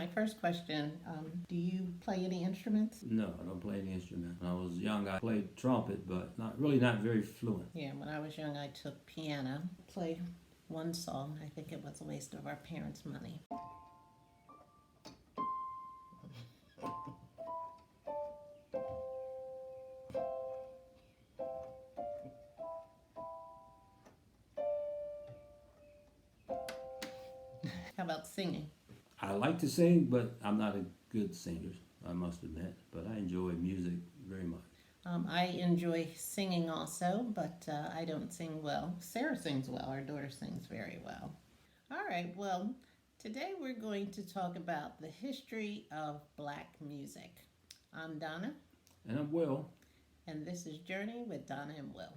My first question, do you play any instruments? No, I don't play any instrument. When I was young, I played trumpet, but not very fluent. Yeah, when I was young, I took piano. Played one song. I think it was a waste of our parents' money. How about singing? I like to sing, but I'm not a good singer, I must admit. But I enjoy music very much. I enjoy singing also, but I don't sing well. Sarah sings well. Our daughter sings very well. All right, well, today we're going to talk about the history of black music. I'm Donna, And I'm Will. and this is Journey with Donna and Will.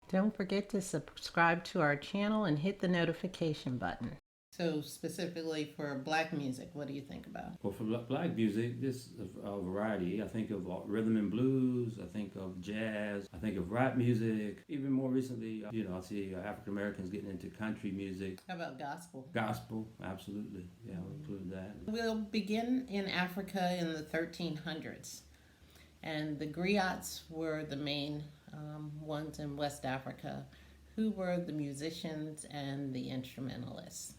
Don't forget to subscribe to our channel and hit the notification button. So, specifically for black music, what do you think about? Well, for black music, this a variety. I think of rhythm and blues. I think of jazz. I think of rap music. Even more recently, I see African Americans getting into country music. How about gospel? Gospel, absolutely. Yeah, we'll include that. We'll begin in Africa in the 1300s. And the Griots were the main ones in West Africa who were the musicians and the instrumentalists.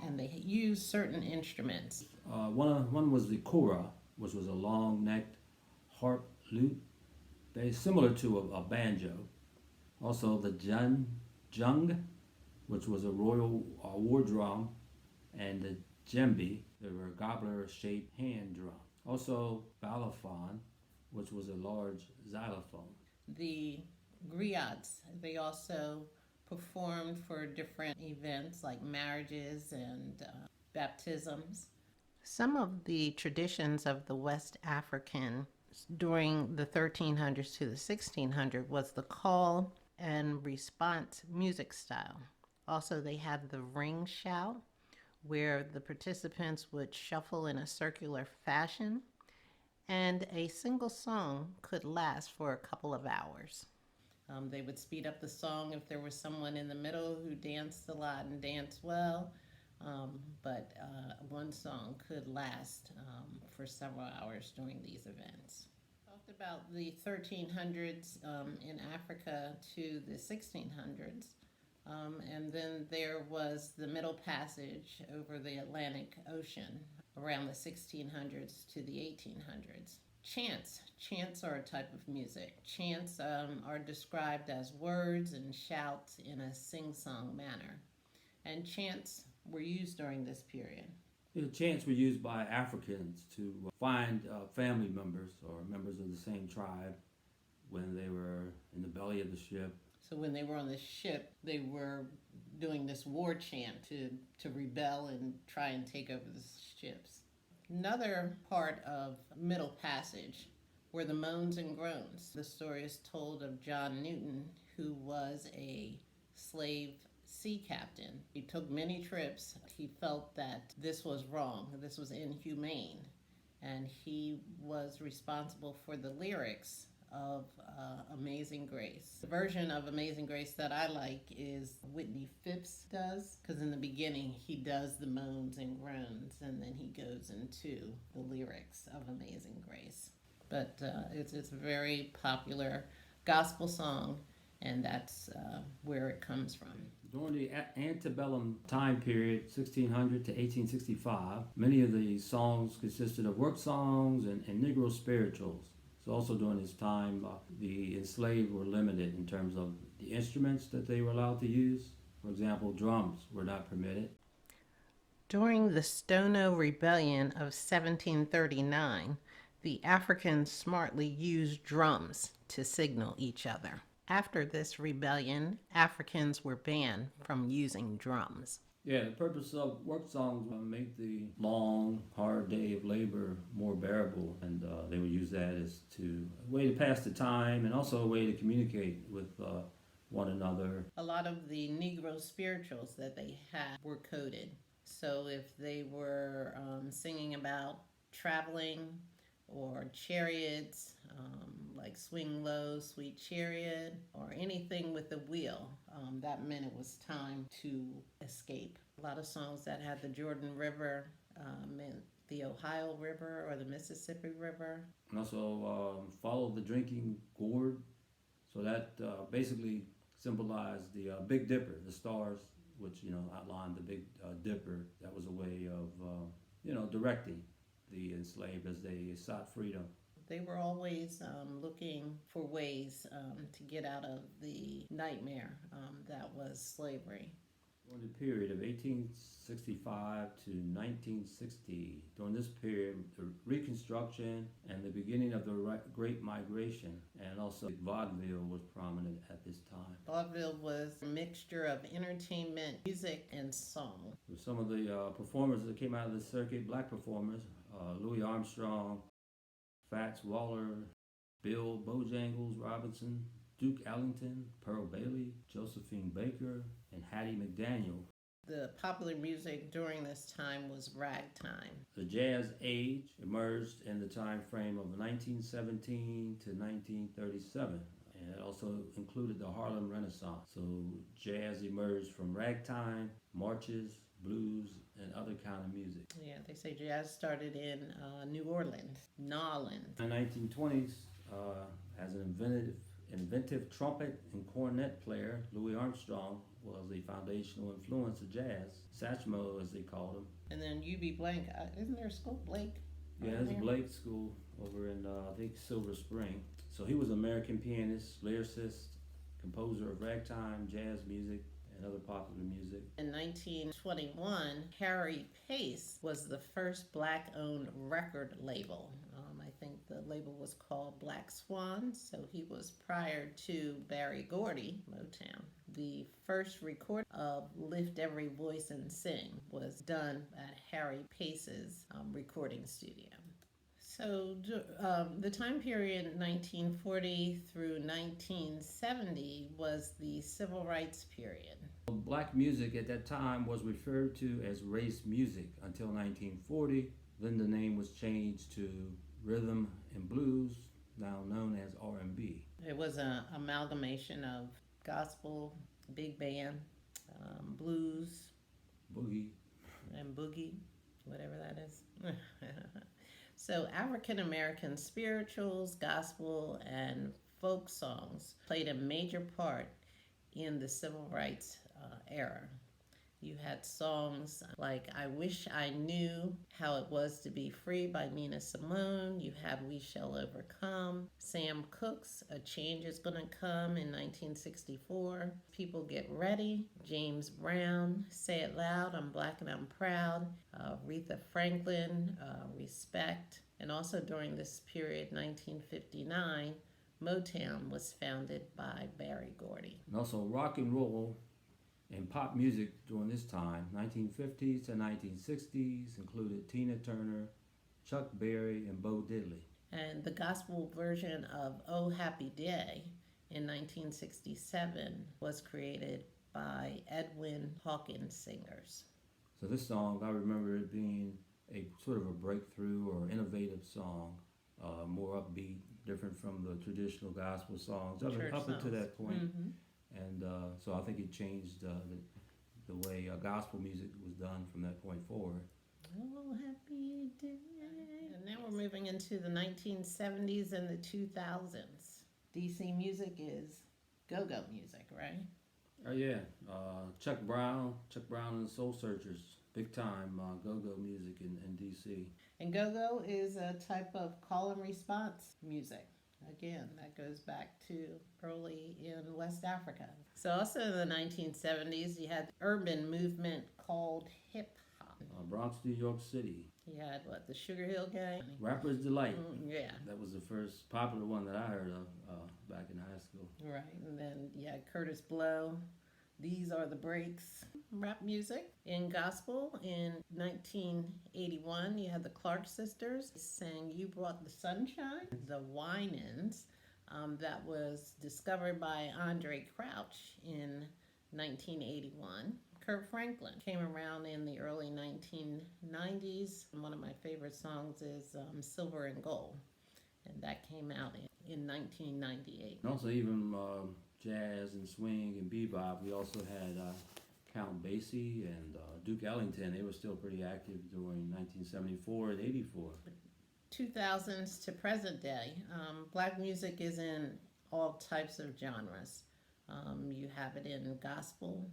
And they used certain instruments. One was the kora, which was a long-necked harp lute, very similar to a banjo. Also the jung, which was a royal war drum, and the djembe, they were a gobbler-shaped hand drum. Also balafon, which was a large xylophone. The griots, they also performed for different events like marriages and baptisms. Some of the traditions of the West African during the 1300s to the 1600s was the call and response music style. Also, they had the ring shout, where the participants would shuffle in a circular fashion, and a single song could last for a couple of hours. They would speed up the song if there was someone in the middle who danced a lot and danced well, but one song could last for several hours during these events. Talked about the 1300s in Africa to the 1600s. And then there was the Middle Passage over the Atlantic Ocean around the 1600s to the 1800s. Chants are a type of music. Chants are described as words and shouts in a sing-song manner. And chants were used during this period. Chants were used by Africans to find family members or members of the same tribe when they were in the belly of the ship. So when they were on the ship, they were doing this war chant to rebel and try and take over the ships. Another part of Middle Passage were the moans and groans. The story is told of John Newton, who was a slave sea captain. He took many trips. He felt that this was wrong, this was inhumane, and he was responsible for the lyrics of Amazing Grace. The version of Amazing Grace that I like is Whitney Phipps does, because in the beginning he does the moans and groans and then he goes into the lyrics of Amazing Grace. But it's a very popular gospel song, and that's where it comes from. During the antebellum time period, 1600 to 1865, many of the songs consisted of work songs and Negro spirituals. So also during this time, the enslaved were limited in terms of the instruments that they were allowed to use. For example, drums were not permitted. During the Stono Rebellion of 1739, the Africans smartly used drums to signal each other. After this rebellion, Africans were banned from using drums. Yeah, the purpose of work songs was to make the long, hard day of labor more bearable, and they would use that as a way to pass the time and also a way to communicate with one another. A lot of the Negro spirituals that they had were coded. So if they were singing about traveling or chariots, like Swing Low, Sweet Chariot, or anything with a wheel, that meant it was time to escape. A lot of songs that had the Jordan River meant the Ohio River or the Mississippi River. And also follow the drinking gourd. So that basically symbolized the Big Dipper, the stars, which outlined the Big Dipper. That was a way of directing the enslaved as they sought freedom. They were always looking for ways to get out of the nightmare that was slavery. During the period of 1865 to 1960, during this period, the Reconstruction and the beginning of the Great Migration, and also vaudeville was prominent at this time. Vaudeville was a mixture of entertainment, music, and song. Some of the performers that came out of the circuit, black performers, Louis Armstrong, Fats Waller, Bill Bojangles Robinson, Duke Ellington, Pearl Bailey, Josephine Baker, and Hattie McDaniel. The popular music during this time was ragtime. The jazz age emerged in the time frame of 1917 to 1937. And it also included the Harlem Renaissance. So jazz emerged from ragtime, marches, blues, and other kind of music. Yeah, they say jazz started in New Orleans, Nolans. In the 1920s, as an inventive trumpet and cornet player, Louis Armstrong was the foundational influence of jazz. Satchmo, as they called him. And then U.B. Blank, isn't there a school, Blake? Yeah, there's Blake School over in, I think, Silver Spring. So he was an American pianist, lyricist, composer of ragtime, jazz music, and other popular music. In 1921, Harry Pace was the first black-owned record label. I think the label was called Black Swan, so he was prior to Berry Gordy, Motown. The first record of Lift Every Voice and Sing was done at Harry Pace's recording studio. So the time period 1940 through 1970 was the civil rights period. Black music at that time was referred to as race music until 1940. Then the name was changed to rhythm and blues, now known as R&B. It was an amalgamation of gospel, big band, blues, boogie, and boogie, whatever that is. So African American spirituals, gospel, and folk songs played a major part in the civil rights era. You had songs like I Wish I Knew How It Was to Be Free by Nina Simone. You had We Shall Overcome. Sam Cooke's A Change Is Gonna Come in 1964. People Get Ready. James Brown, Say It Loud, I'm Black and I'm Proud. Aretha Franklin, Respect. And also during this period, 1959, Motown was founded by Berry Gordy. And also rock and roll and pop music during this time, 1950s to 1960s, included Tina Turner, Chuck Berry, and Bo Diddley. And the gospel version of Oh Happy Day in 1967 was created by Edwin Hawkins Singers. So this song, I remember it being a sort of a breakthrough or innovative song, more upbeat, different from the traditional gospel songs up until that point. Mm-hmm. And so I think it changed the way gospel music was done from that point forward. Oh, happy day. And now we're moving into the 1970s and the 2000s. DC music is go-go music, right? Oh yeah, Chuck Brown and the Soul Searchers, big time go-go music in DC. And go-go is a type of call and response music. Again, that goes back to early in West Africa. So also in the 1970s, you had the urban movement called hip-hop. Bronx, New York City. You had, the Sugar Hill Gang? Rapper's Delight. Yeah. That was the first popular one that I heard of back in high school. Right, and then you had Curtis Blow, These Are the Breaks. Rap music. In gospel, in 1981, you had the Clark sisters sang You Brought the Sunshine. The Winans, that was discovered by Andre Crouch in 1981. Kurt Franklin came around in the early 1990s. One of my favorite songs is Silver and Gold, and that came out in 1998. And also even jazz and swing and bebop. We also had Count Basie and Duke Ellington. They were still pretty active during 1974 and 84. 2000s to present day, black music is in all types of genres. You have it in gospel,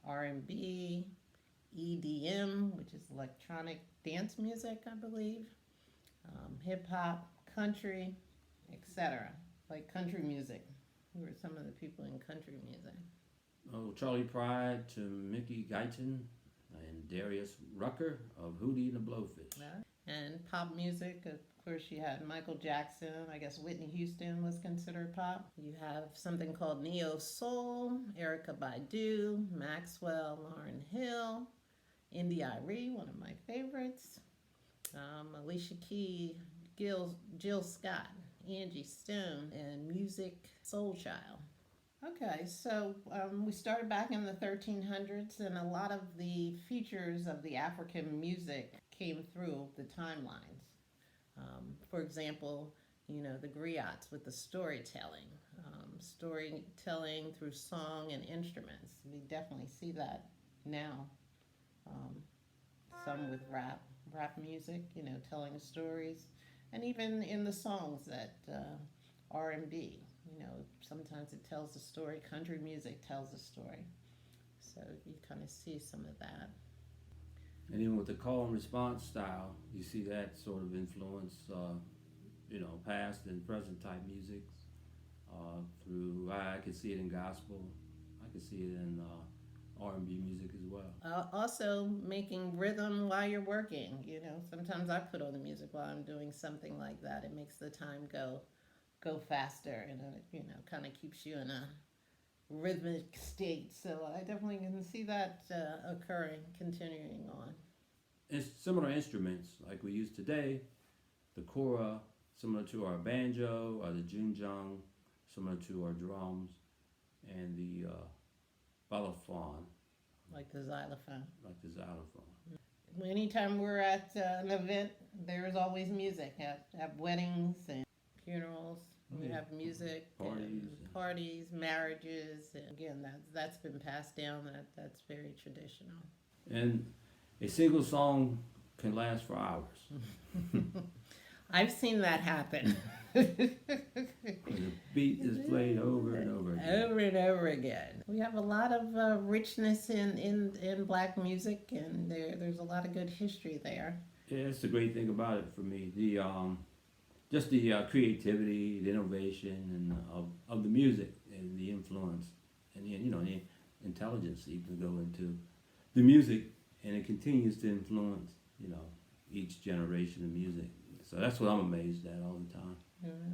R&B, EDM, which is electronic dance music, I believe, hip hop, country, etc. Like country music. Who are some of the people in country music? Oh, Charlie Pride to Mickey Guyton and Darius Rucker of Hootie and the Blowfish. And pop music, of course, you had Michael Jackson. I guess Whitney Houston was considered pop. You have something called Neo Soul, Erykah Badu, Maxwell, Lauryn Hill, Indy Irie, one of my favorites, Alicia Keys, Jill Scott, Angie Stone, and Music Soul Child. Okay, so we started back in the 1300s, and a lot of the features of the African music came through the timelines. For example, the griots with the storytelling through song and instruments. We definitely see that now. Some with rap music, telling stories, and even in the songs that R&B. Sometimes it tells a story. Country music tells a story. So you kind of see some of that. And even with the call and response style, you see that sort of influence, past and present type music. I could see it in gospel. I could see it in R&B music as well. Also making rhythm while you're working. Sometimes I put on the music while I'm doing something like that. It makes the time go faster, and it kind of keeps you in a rhythmic state. So I definitely can see that occurring, continuing on. It's similar instruments like we use today. The kora, similar to our banjo, or the junjang, similar to our drums, and the balafon. Like the xylophone. Anytime we're at an event, there's always music. At weddings and funerals, we have music, parties, marriages, and again, that's been passed down. That's very traditional. And a single song can last for hours. I've seen that happen. The beat is played over and over again. Over and over again. We have a lot of richness in black music, and there's a lot of good history there. Yeah, that's the great thing about it for me. Just the creativity, the innovation, and of the music, and the influence, and the intelligence that you can go into the music, and it continues to influence each generation of music. So that's what I'm amazed at all the time. Mm-hmm.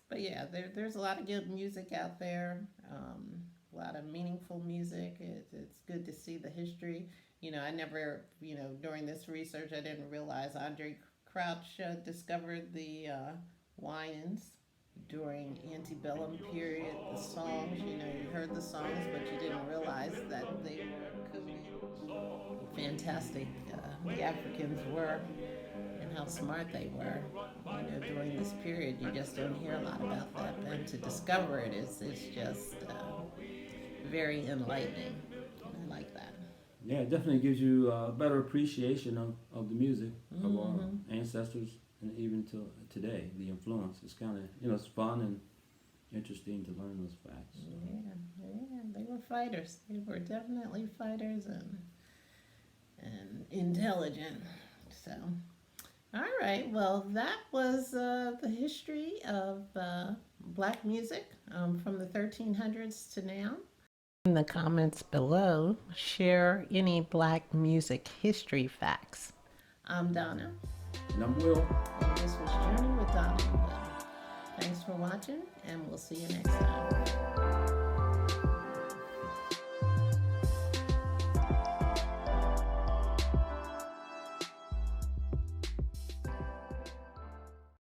But yeah, there's a lot of good music out there, a lot of meaningful music. It's good to see the history. I never, during this research, I didn't realize Andre Crouch discovered the Winans during antebellum period. The songs, you heard the songs, but you didn't realize that they were fantastic. The Africans were, and how smart they were. During this period, you just don't hear a lot about that, and to discover it is just very enlightening. I like that. Yeah, it definitely gives you a better appreciation of the music of our ancestors, and even to today, the influence. It's kind of, it's fun and interesting to learn those facts. So. Yeah, they were fighters. They were definitely fighters and intelligent. So, all right. Well, that was the history of black music from the 1300s to now. In the comments below, share any black music history facts. I'm Donna. And I'm Will. And this was Journey with Donna and Will. Thanks for watching, and we'll see you next time.